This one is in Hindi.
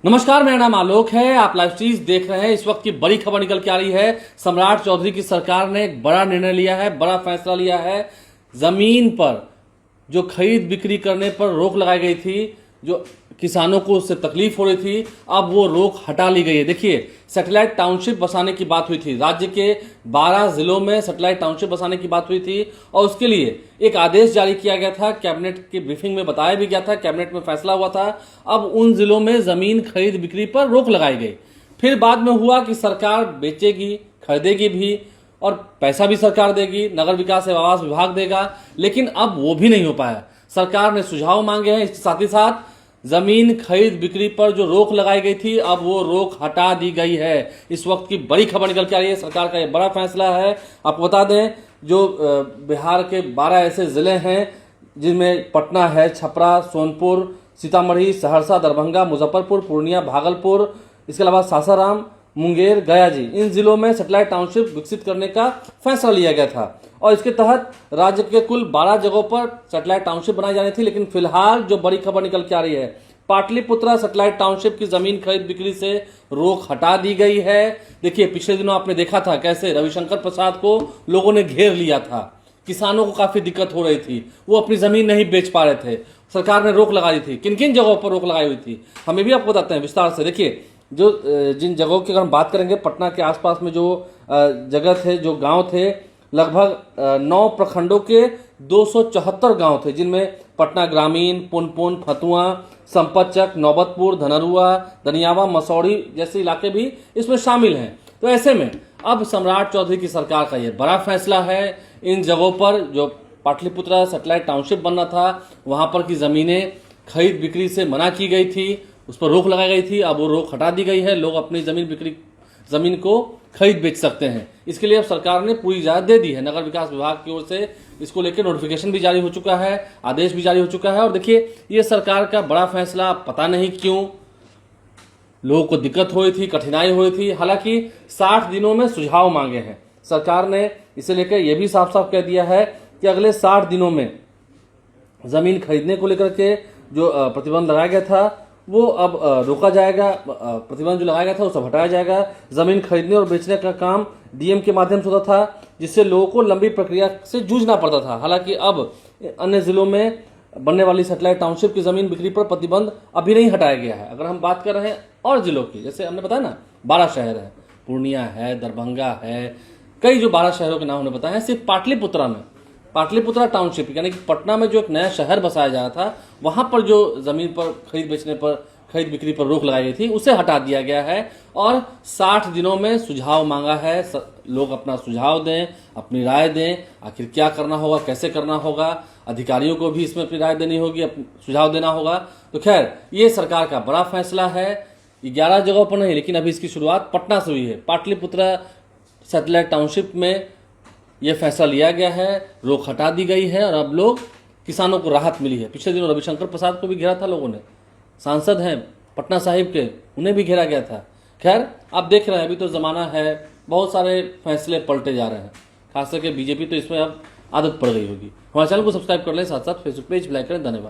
नमस्कार, मेरा नाम आलोक है। आप लाइव स्ट्रीज देख रहे हैं। इस वक्त की बड़ी खबर निकल के आ रही है। सम्राट चौधरी की सरकार ने एक बड़ा निर्णय लिया है, बड़ा फैसला लिया है। जमीन पर जो खरीद बिक्री करने पर रोक लगाई गई थी, जो किसानों को उससे तकलीफ हो रही थी, अब वो रोक हटा ली गई है। देखिए, सैटेलाइट टाउनशिप बसाने की बात हुई थी, राज्य के 12 जिलों में सैटेलाइट टाउनशिप बसाने की बात हुई थी और उसके लिए एक आदेश जारी किया गया था। कैबिनेट की ब्रीफिंग में बताया भी गया था, कैबिनेट में फैसला हुआ था। अब उन जिलों में जमीन खरीद बिक्री पर रोक लगाई गई। फिर बाद में हुआ कि सरकार बेचेगी, खरीदेगी भी और पैसा भी सरकार देगी, नगर विकास एवं आवास विभाग देगा, लेकिन अब वो भी नहीं हो पाया। सरकार ने सुझाव मांगे हैं, इसके साथ ही साथ जमीन खरीद बिक्री पर जो रोक लगाई गई थी, अब वो रोक हटा दी गई है। इस वक्त की बड़ी खबर निकल के आ रही है, सरकार का ये बड़ा फैसला है। आपको बता दें, जो बिहार के 12 ऐसे जिले हैं जिनमें पटना है, छपरा, सोनपुर, सीतामढ़ी, सहरसा, दरभंगा, मुजफ्फरपुर, पूर्णिया, भागलपुर, इसके अलावा सासाराम, मुंगेर, गया जी, इन जिलों में सैटेलाइट टाउनशिप विकसित करने का फैसला लिया गया था और इसके तहत राज्य के कुल 12 जगहों पर सैटेलाइट टाउनशिप बनाई जानी थी। लेकिन फिलहाल जो बड़ी खबर निकल के आ रही है, पाटलिपुत्रा सैटेलाइट टाउनशिप की जमीन खरीद बिक्री से रोक हटा दी गई है। देखिए, पिछले दिनों आपने देखा था कैसे रविशंकर प्रसाद को लोगों ने घेर लिया था, किसानों को काफी दिक्कत हो रही थी, वो अपनी जमीन नहीं बेच पा रहे थे, सरकार ने रोक लगा दी थी। किन किन जगहों पर रोक लगाई हुई थी, हमें भी आपको बताते हैं विस्तार से। देखिए, जो जिन जगहों की अगर हम बात करेंगे, पटना के आसपास में जो जगह थे, जो गांव थे, लगभग 9 प्रखंडों के 274 गांव थे, जिनमें पटना ग्रामीण, पुनपुन, फतुआ, संपतचक, नौबतपुर, धनरुआ, दनियावा, मसौड़ी जैसे इलाके भी इसमें शामिल हैं। तो ऐसे में अब सम्राट चौधरी की सरकार का ये बड़ा फैसला है। इन जगहों पर जो पाटलिपुत्रा सैटेलाइट टाउनशिप बनना था, वहां पर की जमीनें खरीद बिक्री से मना की गई थी, उस पर रोक लगाई गई थी। अब वो रोक हटा दी गई है, लोग अपनी जमीन को खरीद बेच सकते हैं। इसके लिए अब सरकार ने पूरी इजाजत दे दी है। नगर विकास विभाग की ओर से इसको लेकर नोटिफिकेशन भी जारी हो चुका है, आदेश भी जारी हो चुका है। और देखिए, ये सरकार का बड़ा फैसला, पता नहीं क्यों लोगों को दिक्कत हुई थी, कठिनाई हुई थी। हालांकि 60 दिनों में सुझाव मांगे हैं सरकार ने। इसे लेकर यह भी साफ साफ कह दिया है कि अगले 60 दिनों में जमीन खरीदने को लेकर के जो प्रतिबंध लगाया गया था वो अब रोका जाएगा। प्रतिबंध जो लगाया गया था वो सब हटाया जाएगा। जमीन खरीदने और बेचने का काम डीएम के माध्यम से होता था, जिससे लोगों को लंबी प्रक्रिया से जूझना पड़ता था। हालांकि अब अन्य जिलों में बनने वाली सैटेलाइट टाउनशिप की जमीन बिक्री पर प्रतिबंध अभी नहीं हटाया गया है। अगर हम बात कर रहे हैं और जिलों की, जैसे हमने बताया ना, 12 शहर है, पूर्णिया है, दरभंगा है, कई जो 12 शहरों के नाम हमने बताया है। सिर्फ पाटलिपुत्रा में, पाटलिपुत्रा टाउनशिप यानी कि पटना में जो एक नया शहर बसाया जा रहा था, वहां पर जो जमीन पर खरीद बिक्री पर रोक लगाई गई थी, उसे हटा दिया गया है और 60 दिनों में सुझाव मांगा है। लोग अपना सुझाव दें, अपनी राय दें, आखिर क्या करना होगा, कैसे करना होगा। अधिकारियों को भी इसमें अपनी राय देनी होगी, सुझाव देना होगा। तो खैर, ये सरकार का बड़ा फैसला है। 11 जगहों पर नहीं, लेकिन अभी इसकी शुरुआत पटना से हुई है। पाटलिपुत्रा सैटेलाइट टाउनशिप में यह फैसला लिया गया है, रोक हटा दी गई है और अब लोग किसानों को राहत मिली है। पिछले दिनों रविशंकर प्रसाद को भी घेरा था लोगों ने, सांसद हैं पटना साहिब के, उन्हें भी घेरा गया था। खैर, आप देख रहे हैं, अभी तो जमाना है, बहुत सारे फैसले पलटे जा रहे हैं। खास करके बीजेपी तो इसमें अब आदत पड़ गई होगी। हमारे चैनल को सब्सक्राइब कर लें, साथ साथ फेसबुक पेज लाइक करें। धन्यवाद।